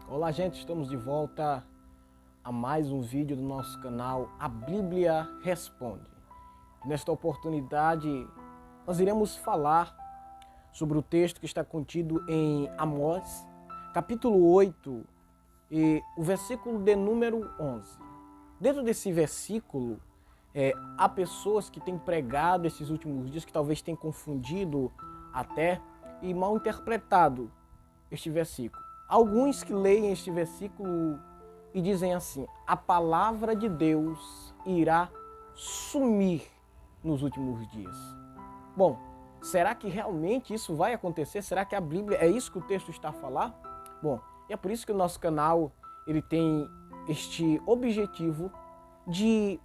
Olá, gente, estamos de volta a mais um vídeo do nosso canal A Bíblia Responde. Nesta oportunidade, nós iremos falar sobre o texto que está contido em Amós, capítulo 8, e o versículo de número 11. Dentro desse versículo, há pessoas que têm pregado esses últimos dias, que talvez tenham confundido até e mal interpretado este versículo. Alguns que leem este versículo e dizem assim: a palavra de Deus irá sumir nos últimos dias. Bom, será que realmente isso vai acontecer? Será que a Bíblia é isso que o texto está a falar? Bom, é por isso que o nosso canal ele tem este objetivo de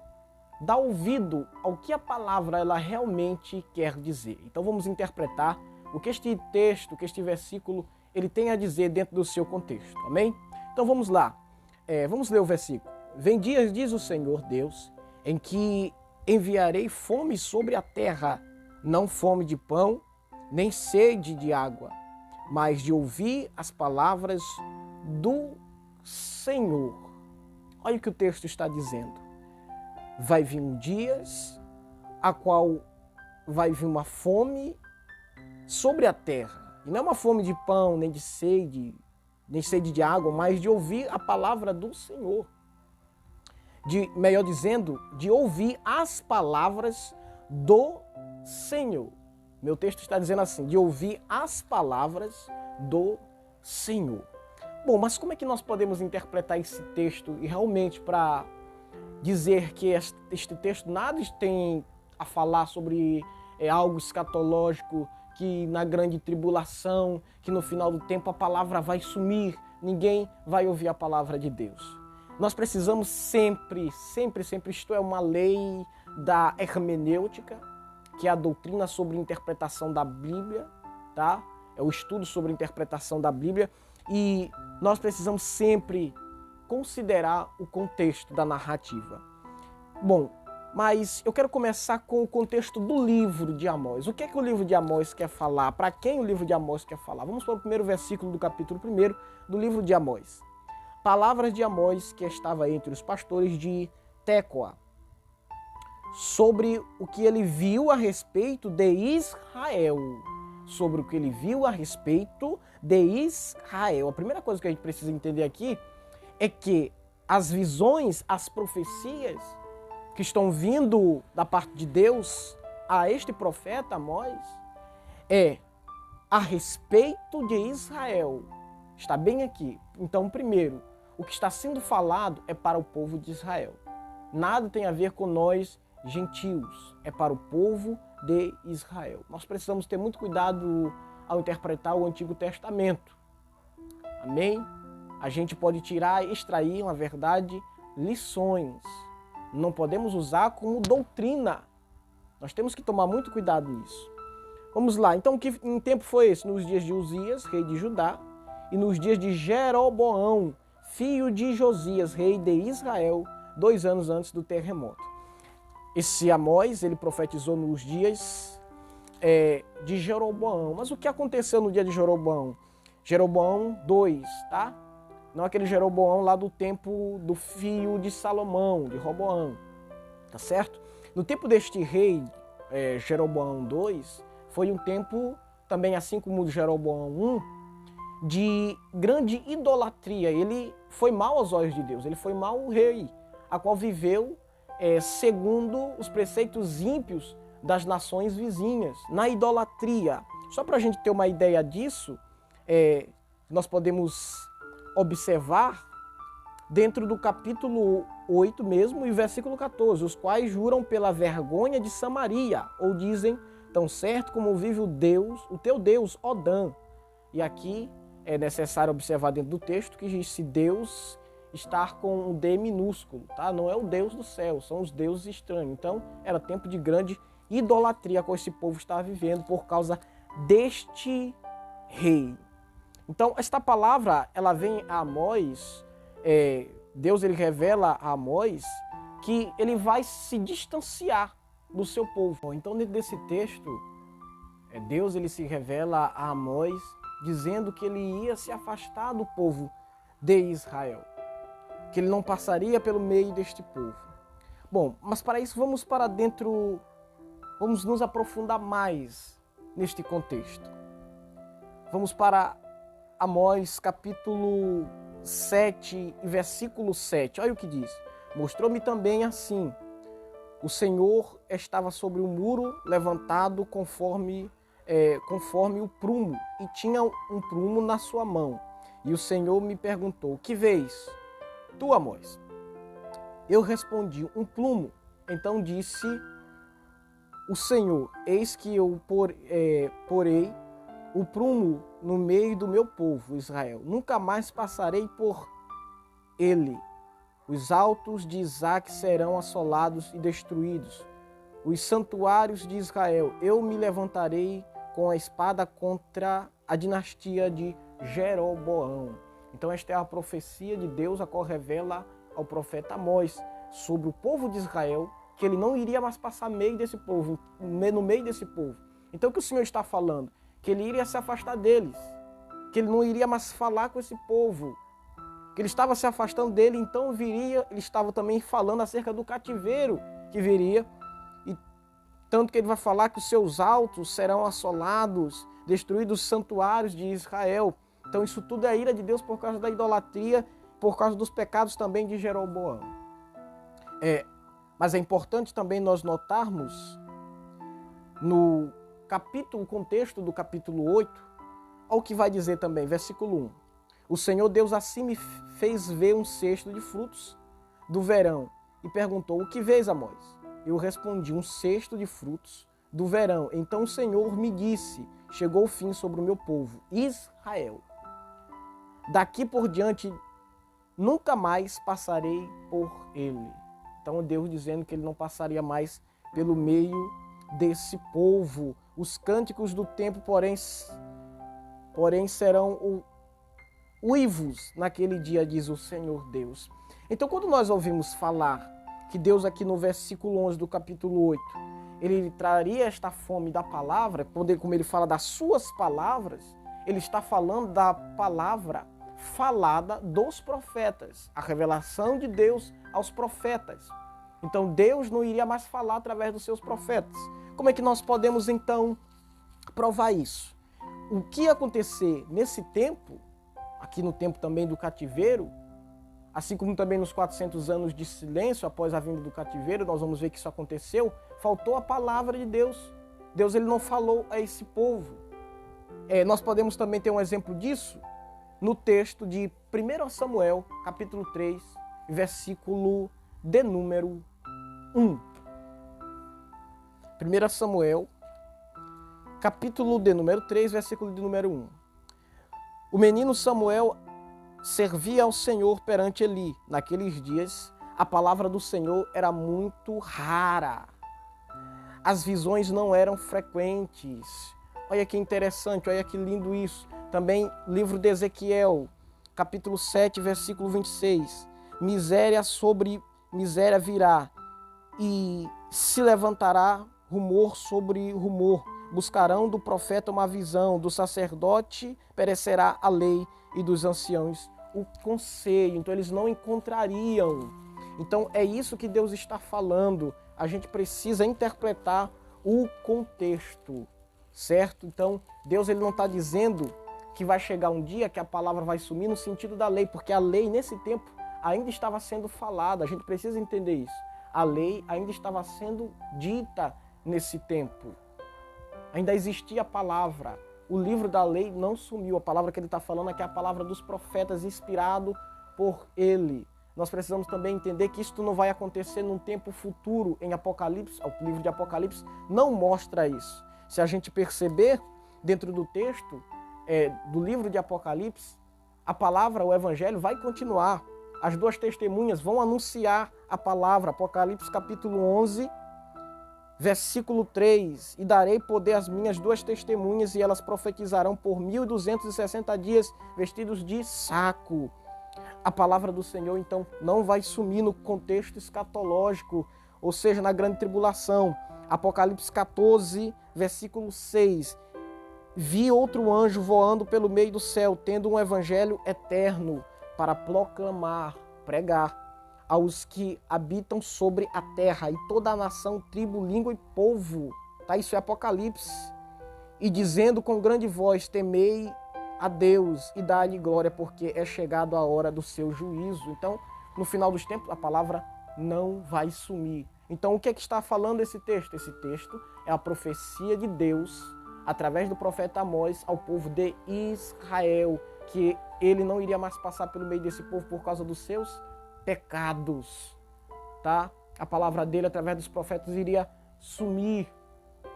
dar ouvido ao que a palavra ela realmente quer dizer. Então vamos interpretar o que este texto, que este versículo ele tem a dizer dentro do seu contexto, amém? Então vamos lá, vamos ler o versículo. Vem dias, diz o Senhor Deus, em que enviarei fome sobre a terra, não fome de pão, nem sede de água, mas de ouvir as palavras do Senhor. Olha o que o texto está dizendo. Vai vir dias a qual vai vir uma fome sobre a terra. E não é uma fome de pão, nem sede de água, mas de ouvir a palavra do Senhor. Melhor dizendo, de ouvir as palavras do Senhor. Meu texto está dizendo assim, de ouvir as palavras do Senhor. Bom, mas como é que nós podemos interpretar esse texto e realmente para dizer que este texto nada tem a falar sobre algo escatológico, que na grande tribulação, que no final do tempo a palavra vai sumir, ninguém vai ouvir a palavra de Deus. Nós precisamos sempre, isto é uma lei da hermenêutica, que é a doutrina sobre interpretação da Bíblia, tá? É o estudo sobre interpretação da Bíblia, e nós precisamos sempre considerar o contexto da narrativa. Bom, mas eu quero começar com o contexto do livro de Amós. O que é que o livro de Amós quer falar? Para quem o livro de Amós quer falar? Vamos para o primeiro versículo do capítulo 1 do livro de Amós. Palavras de Amós, que estava entre os pastores de Tecoa, sobre o que ele viu a respeito de Israel. Sobre o que ele viu a respeito de Israel. A primeira coisa que a gente precisa entender aqui é que as visões, as profecias que estão vindo da parte de Deus a este profeta Amós é a respeito de Israel. Está bem aqui. Então, primeiro, o que está sendo falado é para o povo de Israel. Nada tem a ver com nós, gentios. É para o povo de Israel. Nós precisamos ter muito cuidado ao interpretar o Antigo Testamento. Amém? A gente pode tirar e extrair, na verdade, lições. Não podemos usar como doutrina. Nós temos que tomar muito cuidado nisso. Vamos lá. Então, que em tempo foi esse? Nos dias de Uzias, rei de Judá, e nos dias de Jeroboão, filho de Josias, rei de Israel, 2 anos antes do terremoto. Esse Amós, ele profetizou nos dias de Jeroboão. Mas o que aconteceu no dia de Jeroboão? Jeroboão 2, tá? Não aquele Jeroboão lá do tempo do filho de Salomão, de Roboão, tá certo? No tempo deste rei, Jeroboão II, foi um tempo também, assim como o de Jeroboão I, de grande idolatria. Ele foi mau aos olhos de Deus, ele foi mau rei, a qual viveu segundo os preceitos ímpios das nações vizinhas, na idolatria. Só para a gente ter uma ideia disso, nós podemos observar dentro do capítulo 8 mesmo e versículo 14, os quais juram pela vergonha de Samaria, ou dizem, tão certo como vive o teu Deus, Odã. E aqui é necessário observar dentro do texto que esse Deus está com um D minúsculo, tá? Não é o Deus do céu, são os deuses estranhos. Então era tempo de grande idolatria que esse povo estava vivendo por causa deste rei. Então, esta palavra, ela vem a Amós, Deus ele revela a Amós que ele vai se distanciar do seu povo. Então, dentro desse texto, Deus ele se revela a Amós dizendo que ele ia se afastar do povo de Israel, que ele não passaria pelo meio deste povo. Bom, mas para isso vamos para dentro, vamos nos aprofundar mais neste contexto. Vamos para Amós capítulo 7 e versículo 7. Olha o que diz. Mostrou-me também assim: o Senhor estava sobre um muro levantado conforme o prumo, e tinha um prumo na sua mão. E o Senhor me perguntou: que vês tu, Amós? Eu respondi: um plumo. Então disse o Senhor: eis que eu porei o prumo no meio do meu povo, Israel. Nunca mais passarei por ele. Os altos de Isaque serão assolados e destruídos. Os santuários de Israel, eu me levantarei com a espada contra a dinastia de Jeroboão. Então esta é a profecia de Deus, a qual revela ao profeta Amós sobre o povo de Israel, que ele não iria mais passar no meio desse povo. Então o que o Senhor está falando? Que ele iria se afastar deles, que ele não iria mais falar com esse povo, que ele estava se afastando dele, então ele estava também falando acerca do cativeiro que viria, e tanto que ele vai falar que os seus altos serão assolados, destruídos os santuários de Israel. Então isso tudo é a ira de Deus por causa da idolatria, por causa dos pecados também de Jeroboão. Mas é importante também nós notarmos no contexto do capítulo 8, olha o que vai dizer também, versículo 1. O Senhor Deus assim me fez ver um cesto de frutos do verão e perguntou: o que vês, Amós? Eu respondi: um cesto de frutos do verão. Então o Senhor me disse: chegou o fim sobre o meu povo, Israel. Daqui por diante nunca mais passarei por ele. Então Deus dizendo que ele não passaria mais pelo meio desse povo. Os cânticos do tempo, porém serão uivos naquele dia, diz o Senhor Deus. Então, quando nós ouvimos falar que Deus aqui no versículo 11 do capítulo 8, ele traria esta fome da palavra, como ele fala das suas palavras, ele está falando da palavra falada dos profetas, a revelação de Deus aos profetas. Então, Deus não iria mais falar através dos seus profetas. Como é que nós podemos, então, provar isso? O que ia acontecer nesse tempo, aqui no tempo também do cativeiro, assim como também nos 400 anos de silêncio após a vinda do cativeiro, nós vamos ver que isso aconteceu, faltou a palavra de Deus. Deus ele não falou a esse povo. Nós podemos também ter um exemplo disso no texto de 1 Samuel, capítulo 3, versículo de número 1. 1 Samuel, capítulo de número 3, versículo de número 1. O menino Samuel servia ao Senhor perante Eli. Naqueles dias, a palavra do Senhor era muito rara. As visões não eram frequentes. Olha que interessante, olha que lindo isso. Também, livro de Ezequiel, capítulo 7, versículo 26. Miséria sobre miséria virá, e se levantará rumor sobre rumor. Buscarão do profeta uma visão, do sacerdote perecerá a lei e dos anciãos o conselho. Então eles não encontrariam. Então é isso que Deus está falando. A gente precisa interpretar o contexto, certo? Então Deus ele não está dizendo que vai chegar um dia que a palavra vai sumir no sentido da lei, porque a lei nesse tempo ainda estava sendo falada. A gente precisa entender isso. A lei ainda estava sendo dita nesse tempo. Ainda existia a palavra. O livro da lei não sumiu. A palavra que ele está falando aqui é a palavra dos profetas, inspirado por ele. Nós precisamos também entender que isso não vai acontecer num tempo futuro. Em Apocalipse, o livro de Apocalipse não mostra isso. Se a gente perceber dentro do texto do livro de Apocalipse, a palavra, o evangelho vai continuar. As duas testemunhas vão anunciar a palavra. Apocalipse capítulo 11, versículo 3. E darei poder às minhas duas testemunhas, e elas profetizarão por 1260 dias, vestidos de saco. A palavra do Senhor, então, não vai sumir no contexto escatológico, ou seja, na grande tribulação. Apocalipse 14, versículo 6. Vi outro anjo voando pelo meio do céu, tendo um evangelho eterno, para proclamar, pregar aos que habitam sobre a terra e toda a nação, tribo, língua e povo. Tá? Isso é Apocalipse. E dizendo com grande voz, temei a Deus e dai-lhe glória, porque é chegado a hora do seu juízo. Então, no final dos tempos, a palavra não vai sumir. Então, o que é que está falando esse texto? Esse texto é a profecia de Deus, através do profeta Amós, ao povo de Israel, que ele não iria mais passar pelo meio desse povo por causa dos seus pecados, tá? A palavra dele, através dos profetas, iria sumir,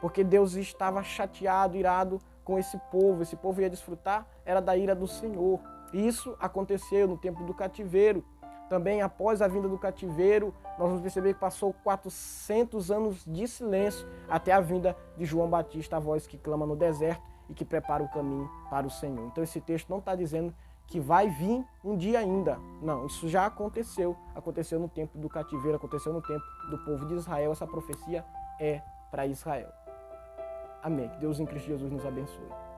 porque Deus estava chateado, irado com esse povo ia desfrutar, era da ira do Senhor. E isso aconteceu no tempo do cativeiro. Também após a vinda do cativeiro, nós vamos perceber que passou 400 anos de silêncio até a vinda de João Batista, a voz que clama no deserto e que prepara o caminho para o Senhor. Então esse texto não está dizendo que vai vir um dia ainda. Não, isso já aconteceu. Aconteceu no tempo do cativeiro, aconteceu no tempo do povo de Israel. Essa profecia é para Israel. Amém. Que Deus em Cristo Jesus nos abençoe.